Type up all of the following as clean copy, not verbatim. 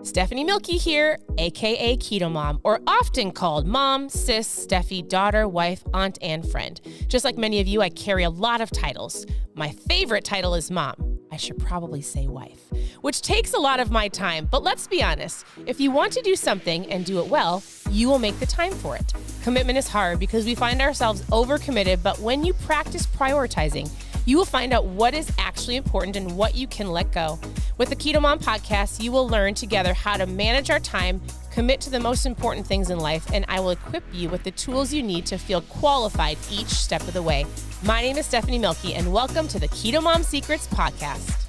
Stephanie Milky here, aka KetoMOM, or often called mom, sis, Steffi, daughter, wife, aunt, and friend. Just like many of you, I carry a lot of titles. My favorite title is mom. I should probably say wife, which takes a lot of my time. But let's be honest, if you want to do something and do it well, you will make the time for it. Commitment is hard because we find ourselves overcommitted, but when you practice prioritizing, you will find out what is actually important and what you can let go. With the KetoMOM podcast, you will learn together how to manage our time, commit to the most important things in life, and I will equip you with the tools you need to feel qualified each step of the way. My name is Stephanie Milky, and welcome to the KetoMOM Secrets podcast.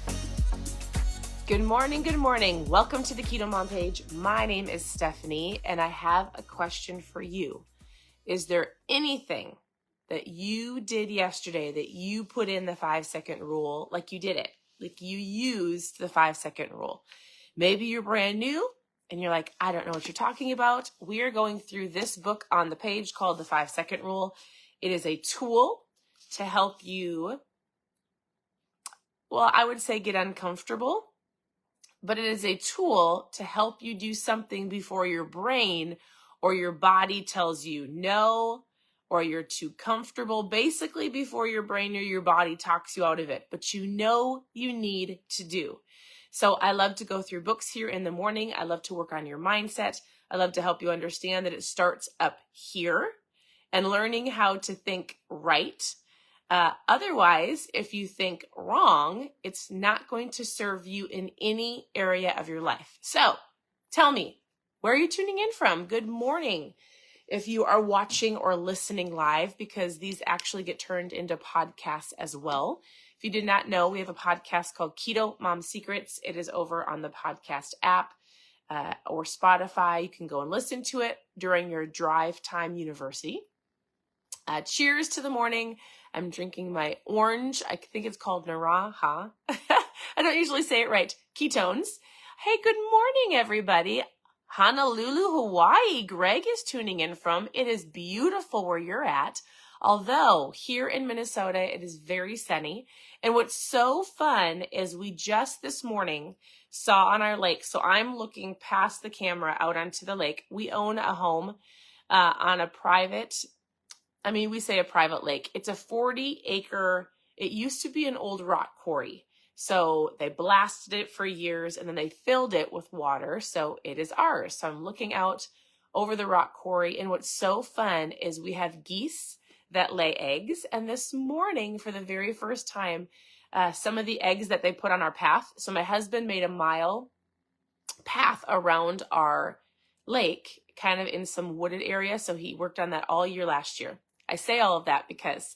Good morning, good morning. Welcome to the KetoMOM page. My name is Stephanie, and I have a question for you. Is there anything that you did yesterday that you put in the 5-second rule, like you did it, like you used the 5-second rule? Maybe you're brand new and you're like, I don't know what you're talking about. We are going through this book on the page called the 5-second rule. It is a tool to help you, well, I would say get uncomfortable, but it is a tool to help you do something before your brain or your body tells you no, or you're too comfortable, basically before your brain or your body talks you out of it, but you know you need to do. So I love to go through books here in the morning. I love to work on your mindset. I love to help you understand that it starts up here and learning how to think right. Otherwise, if you think wrong, it's not going to serve you in any area of your life. So tell me, where are you tuning in from? Good morning. If you are watching or listening live, because these actually get turned into podcasts as well. If you did not know, we have a podcast called KetoMOM Secrets. It is over on the podcast app or Spotify. You can go and listen to it during your drive time university. Cheers to the morning. I'm drinking my orange. I think it's called Naraha. I don't usually say it right. Ketones. Hey, good morning, everybody. Honolulu, Hawaii. Greg is tuning in from. It is beautiful where you're at. Although here in Minnesota, it is very sunny. And what's so fun is we just this morning saw on our lake. So I'm looking past the camera out onto the lake. We own a home on a private, we say a private lake. It's a 40-acre, it used to be an old rock quarry. So they blasted it for years and then they filled it with water. So it is ours. So I'm looking out over the rock quarry. And what's so fun is we have geese that lay eggs. And this morning, for the very first time, some of the eggs that they put on our path. So my husband made a mile path around our lake, kind of in some wooded area. So he worked on that all year last year. I say all of that because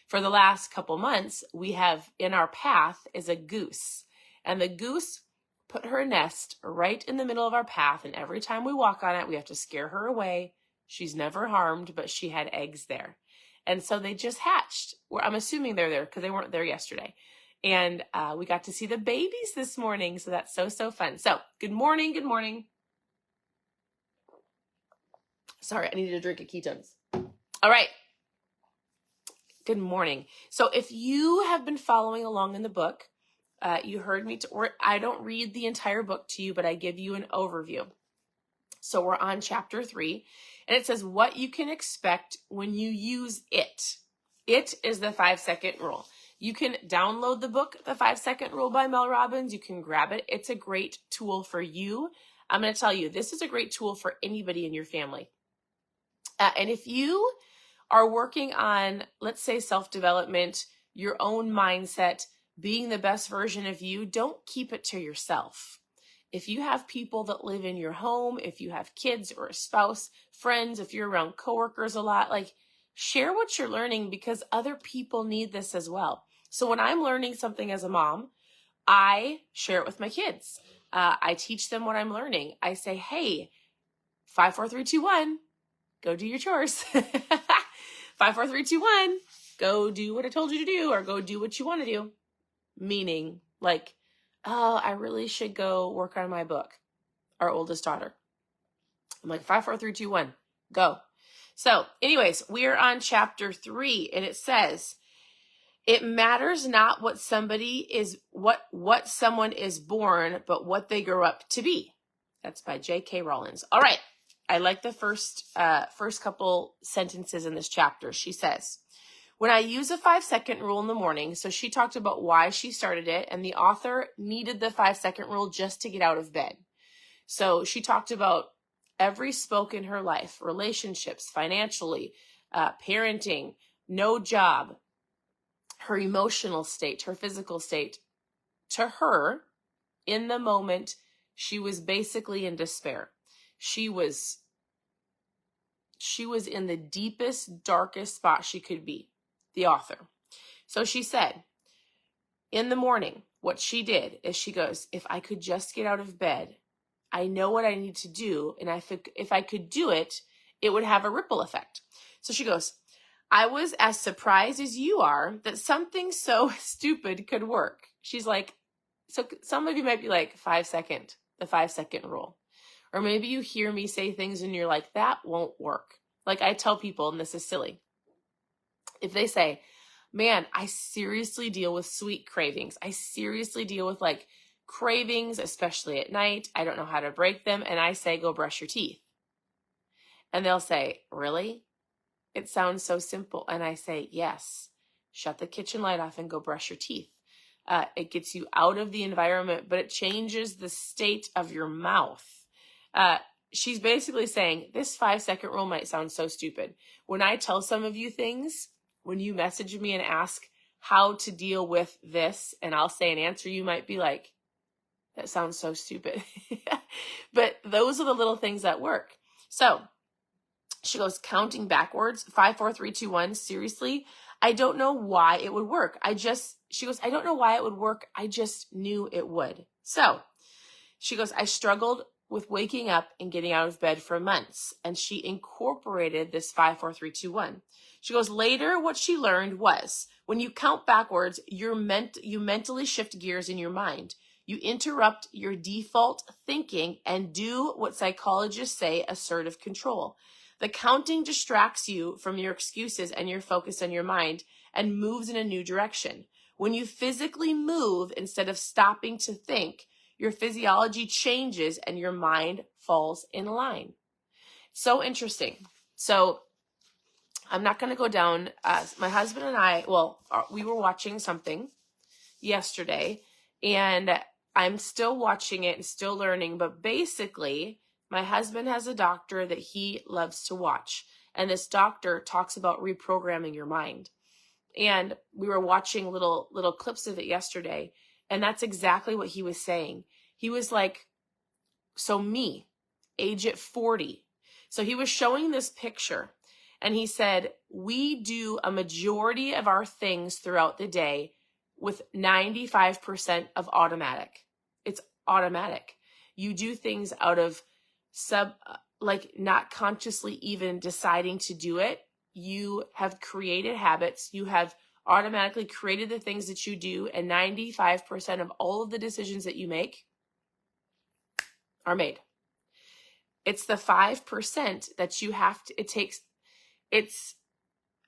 for the last couple months, we have in our path is a goose. And the goose put her nest right in the middle of our path. And every time we walk on it, we have to scare her away. She's never harmed, but she had eggs there. And so they just hatched. I'm assuming they're there because they weren't there yesterday. And we got to see the babies this morning. So that's so fun. So good morning. Good morning. Sorry, I needed a drink of ketones. All right. Good morning. So if you have been following along in the book, you heard me, or I don't read the entire book to you, but I give you an overview. So we're on chapter 3, and it says what you can expect when you use it. It is the 5-second rule. You can download the book, The 5-Second Rule by Mel Robbins. You can grab it. It's a great tool for you. I'm going to tell you, this is a great tool for anybody in your family. And if you are working on, let's say, self-development, your own mindset, being the best version of you, don't keep it to yourself. If you have people that live in your home, if you have kids or a spouse, friends, if you're around coworkers a lot, share what you're learning because other people need this as well. So when I'm learning something as a mom, I share it with my kids. I teach them what I'm learning. I say, hey, 5, 4, 3, 2, 1, go do your chores. 5, 4, 3, 2, 1, go do what I told you to do, or go do what you want to do. Meaning, I really should go work on my book, our oldest daughter. I'm like, 5, 4, 3, 2, 1, go. So anyways, we are on chapter 3, and it says, it matters not what someone is born, but what they grow up to be. That's by J.K. Rowling. All right. I like the first couple sentences in this chapter. She says, when I use a 5-second rule in the morning, so she talked about why she started it, and the author needed the 5-second rule just to get out of bed. So she talked about every spoke in her life, relationships, financially, parenting, no job, her emotional state, her physical state. To her, in the moment, she was basically in despair. She was in the deepest, darkest spot she could be, the author. So she said, in the morning, what she did is she goes, if I could just get out of bed, I know what I need to do. And if I could do it, it would have a ripple effect. So she goes, I was as surprised as you are that something so stupid could work. She's like, so some of you might be like, the 5-second rule. Or maybe you hear me say things and you're like, that won't work. Like I tell people, and this is silly, if they say, man, I seriously deal with sweet cravings. I seriously deal with like cravings, especially at night. I don't know how to break them. And I say, go brush your teeth. And they'll say, really? It sounds so simple. And I say, yes, shut the kitchen light off and go brush your teeth. It gets you out of the environment, but it changes the state of your mouth. She's basically saying this 5-second rule might sound so stupid. When I tell some of you things, when you message me and ask how to deal with this, and I'll say an answer, you might be like, that sounds so stupid. But those are the little things that work. So she goes, counting backwards, 5, 4, 3, 2, 1. Seriously, I don't know why it would work. She goes, I don't know why it would work. I just knew it would. So she goes, I struggled with waking up and getting out of bed for months. And she incorporated this 5, 4, 3, 2, 1. She goes, later, what she learned was when you count backwards, you mentally shift gears in your mind. You interrupt your default thinking and do what psychologists say assertive control. The counting distracts you from your excuses and your focus on your mind and moves in a new direction. When you physically move instead of stopping to think, your physiology changes and your mind falls in line. So interesting. So I'm not going to go down. My husband and I, we were watching something yesterday, and I'm still watching it and still learning. But basically, my husband has a doctor that he loves to watch. And this doctor talks about reprogramming your mind. And we were watching little clips of it yesterday. And that's exactly what he was saying. He was like, so me, age at 40. So he was showing this picture. And he said, we do a majority of our things throughout the day with 95% of automatic. It's automatic. You do things out of not consciously even deciding to do it. You have created habits. You have automatically created the things that you do. And 95% of all of the decisions that you make are made. It's the 5% that you have to, it's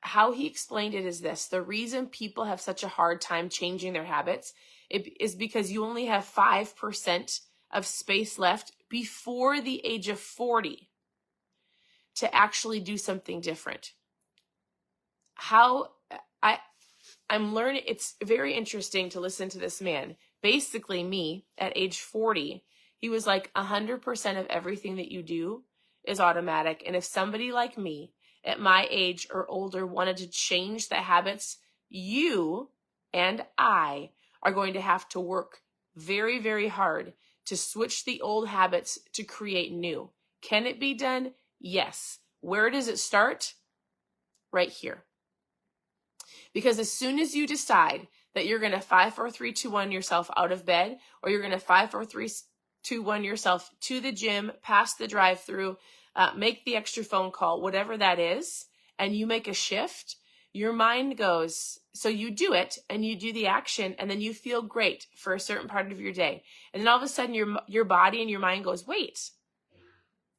how he explained it is this. The reason people have such a hard time changing their habits is because you only have 5% of space left before the age of 40 to actually do something different. I'm learning, it's very interesting to listen to this man. Basically me at age 40, he was like 100% of everything that you do is automatic. And if somebody like me at my age or older wanted to change the habits, you and I are going to have to work very, very hard to switch the old habits to create new. Can it be done? Yes. Where does it start? Right here. Because as soon as you decide that you're going to 5, 4, 3, 2, 1 yourself out of bed, or you're going to 5, 4, 3, 2, 1 yourself to the gym, past the drive-through, make the extra phone call, whatever that is, and you make a shift, your mind goes, so you do it and you do the action and then you feel great for a certain part of your day. And then all of a sudden your body and your mind goes, wait,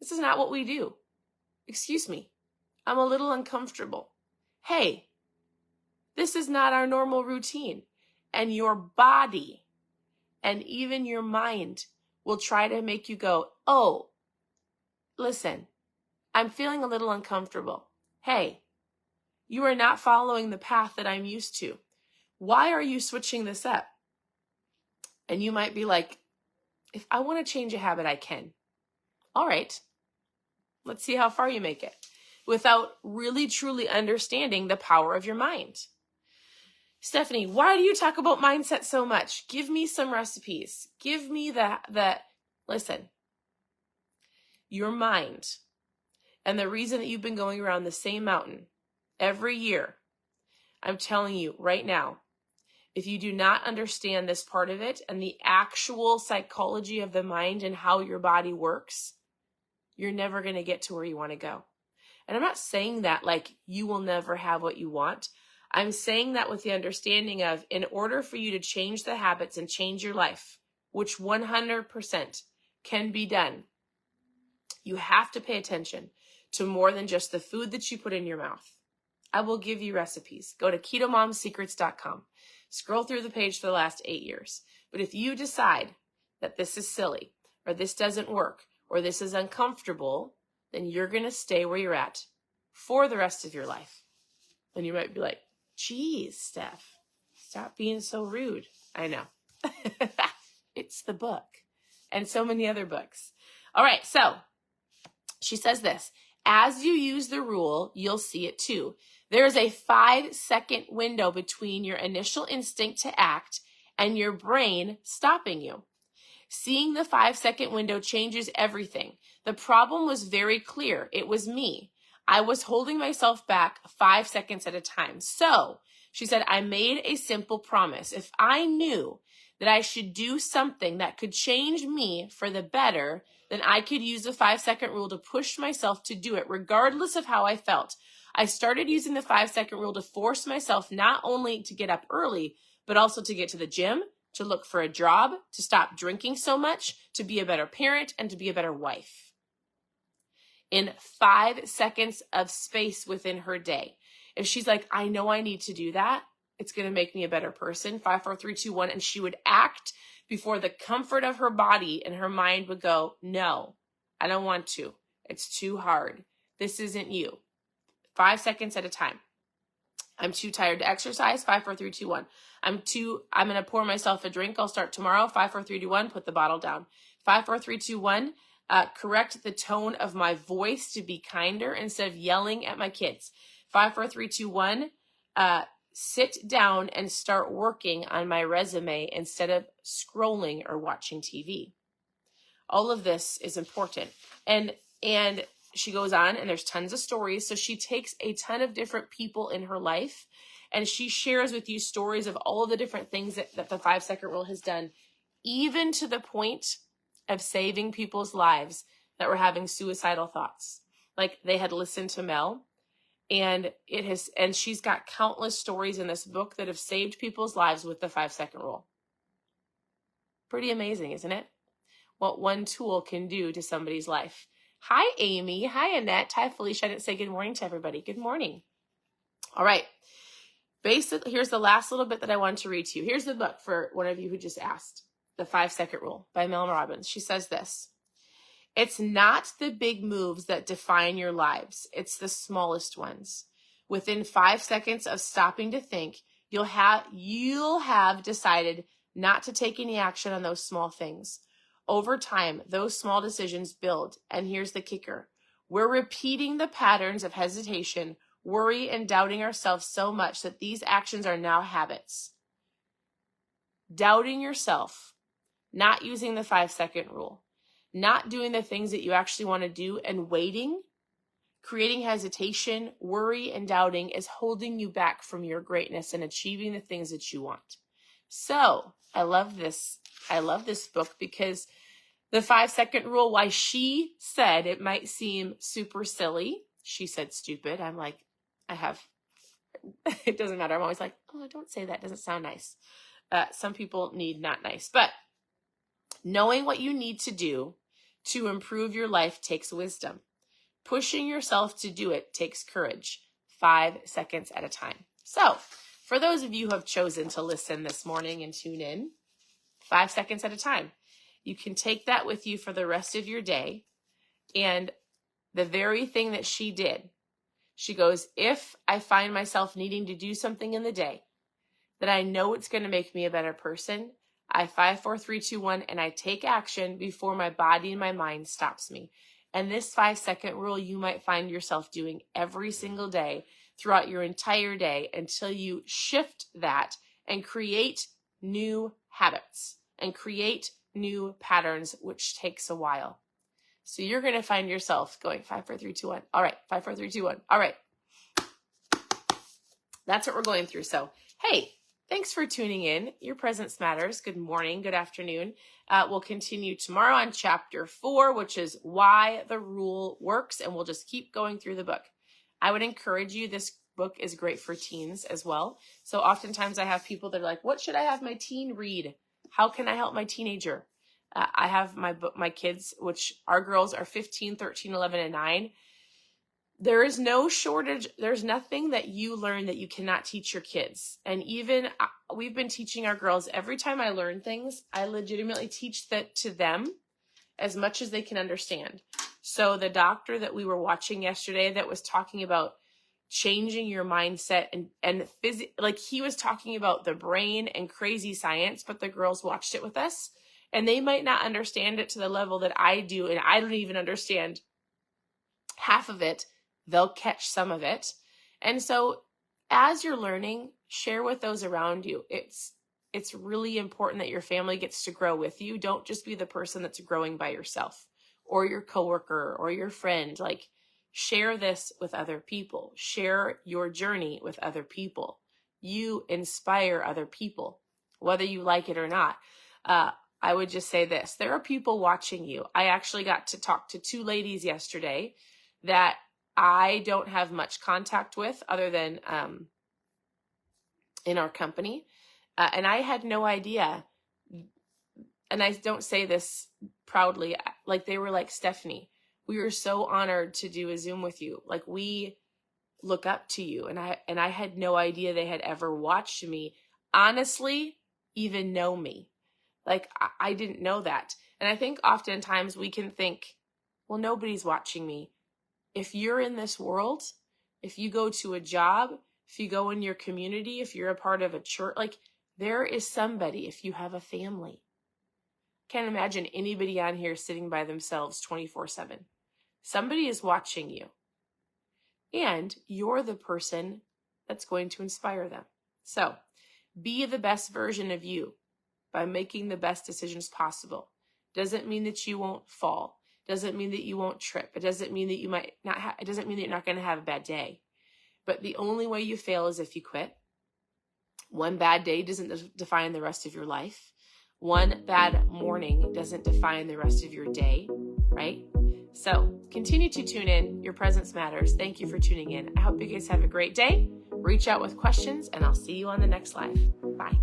this is not what we do. Excuse me. I'm a little uncomfortable. Hey, this is not our normal routine. And your body and even your mind will try to make you go, oh, listen, I'm feeling a little uncomfortable. Hey, you are not following the path that I'm used to. Why are you switching this up? And you might be like, if I want to change a habit, I can. All right, let's see how far you make it without really truly understanding the power of your mind. Stephanie, why do you talk about mindset so much? Give me some recipes. Give me listen, your mind and the reason that you've been going around the same mountain every year, I'm telling you right now, if you do not understand this part of it and the actual psychology of the mind and how your body works, you're never going to get to where you want to go. And I'm not saying that like you will never have what you want. I'm saying that with the understanding of, in order for you to change the habits and change your life, which 100% can be done, you have to pay attention to more than just the food that you put in your mouth. I will give you recipes. Go to ketomomsecrets.com. Scroll through the page for the last 8 years. But if you decide that this is silly, or this doesn't work, or this is uncomfortable, then you're going to stay where you're at for the rest of your life. And you might be like, geez, Steph, stop being so rude. I know. It's the book and so many other books. All right, so she says this, as you use the rule, you'll see it too. There is a 5-second window between your initial instinct to act and your brain stopping you. Seeing the 5-second window changes everything. The problem was very clear. It was me. I was holding myself back 5 seconds at a time. So she said, I made a simple promise. If I knew that I should do something that could change me for the better, then I could use the 5-second rule to push myself to do it, regardless of how I felt. I started using the 5-second rule to force myself not only to get up early, but also to get to the gym, to look for a job, to stop drinking so much, to be a better parent, and to be a better wife. In 5 seconds of space within her day. If she's like, I know I need to do that, it's going to make me a better person. 5, 4, 3, 2, 1. And she would act before the comfort of her body and her mind would go, no, I don't want to. It's too hard. This isn't you. 5 seconds at a time. I'm too tired to exercise. 5, 4, 3, 2, 1. I'm going to pour myself a drink. I'll start tomorrow. 5, 4, 3, 2, 1. Put the bottle down. 5, 4, 3, 2, 1. Correct the tone of my voice to be kinder instead of yelling at my kids. 5, 4, 3, 2, 1. Sit down and start working on my resume instead of scrolling or watching TV. All of this is important. And she goes on, and there's tons of stories. So she takes a ton of different people in her life, and she shares with you stories of all of the different things that the 5-second rule has done, even to the point of saving people's lives that were having suicidal thoughts. Like, they had listened to Mel, and she's got countless stories in this book that have saved people's lives with the 5-second rule. Pretty amazing, isn't it? What one tool can do to somebody's life. Hi, Amy. Hi, Annette. Hi, Felicia. I didn't say good morning to everybody. Good morning. All right. Basically, here's the last little bit that I want to read to you. Here's the book for one of you who just asked. The 5-second rule by Mel Robbins. She says this. It's not the big moves that define your lives. It's the smallest ones. Within 5 seconds of stopping to think, you'll have decided not to take any action on those small things. Over time, those small decisions build. And here's the kicker. We're repeating the patterns of hesitation, worry, and doubting ourselves so much that these actions are now habits. Doubting yourself, not using the 5-second rule, not doing the things that you actually want to do, and waiting, creating hesitation, worry, and doubting is holding you back from your greatness and achieving the things that you want. So I love this. I love this book because the 5-second rule, why she said it might seem super silly. She said stupid. I'm like, it doesn't matter. I'm always like, oh, don't say that. It doesn't sound nice. Some people need not nice, but knowing what you need to do to improve your life takes wisdom. Pushing yourself to do it takes courage. 5 seconds at a time. So for those of you who have chosen to listen this morning and tune in, 5 seconds at a time. You can take that with you for the rest of your day. And the very thing that she did, she goes, if I find myself needing to do something in the day that I know it's going to make me a better person, I 5, 4, 3, 2, 1, and I take action before my body and my mind stops me. And this 5-second rule you might find yourself doing every single day throughout your entire day until you shift that and create new habits and create new patterns, which takes a while. So you're going to find yourself going 5, 4, 3, 2, 1. All right, 5, 4, 3, 2, 1. All right. That's what we're going through. So, hey, thanks for tuning in. Your presence matters. Good morning, good afternoon. We'll continue tomorrow on chapter 4, which is why the rule works, and we'll just keep going through the book. I would encourage you, this book is great for teens as well. So oftentimes I have people that are like, what should I have my teen read? How can I help my teenager? I have my kids, which our girls are 15, 13, 11, and 9. There is no shortage. There's nothing that you learn that you cannot teach your kids. And even we've been teaching our girls, every time I learn things, I legitimately teach that to them as much as they can understand. So the doctor that we were watching yesterday that was talking about changing your mindset and like he was talking about the brain and crazy science, but the girls watched it with us and they might not understand it to the level that I do. And I don't even understand half of it. They'll catch some of it. And so as you're learning, share with those around you. It's really important that your family gets to grow with you. Don't just be the person that's growing by yourself or your coworker or your friend. Like, share this with other people. Share your journey with other people. You inspire other people, whether you like it or not. I would just say this. There are people watching you. I actually got to talk to 2 ladies yesterday that I don't have much contact with other than in our company. And I had no idea. And I don't say this proudly. Like, they were like, Stephanie, we were so honored to do a Zoom with you. Like, we look up to you. And I had no idea they had ever watched me, honestly, even know me. Like, I didn't know that. And I think oftentimes we can think, well, nobody's watching me. If you're in this world, if you go to a job, if you go in your community, if you're a part of a church, like, there is somebody, if you have a family. Can't imagine anybody on here sitting by themselves 24/7. Somebody is watching you. And you're the person that's going to inspire them. So be the best version of you by making the best decisions possible. Doesn't mean that you won't fall. Doesn't mean that you won't trip. It doesn't mean that you might not it doesn't mean that you're not going to have a bad day. But the only way you fail is if you quit. One bad day doesn't define the rest of your life. One bad morning doesn't define the rest of your day, right? So continue to tune in. Your presence matters. Thank you for tuning in. I hope you guys have a great day. Reach out with questions, and I'll see you on the next live. Bye.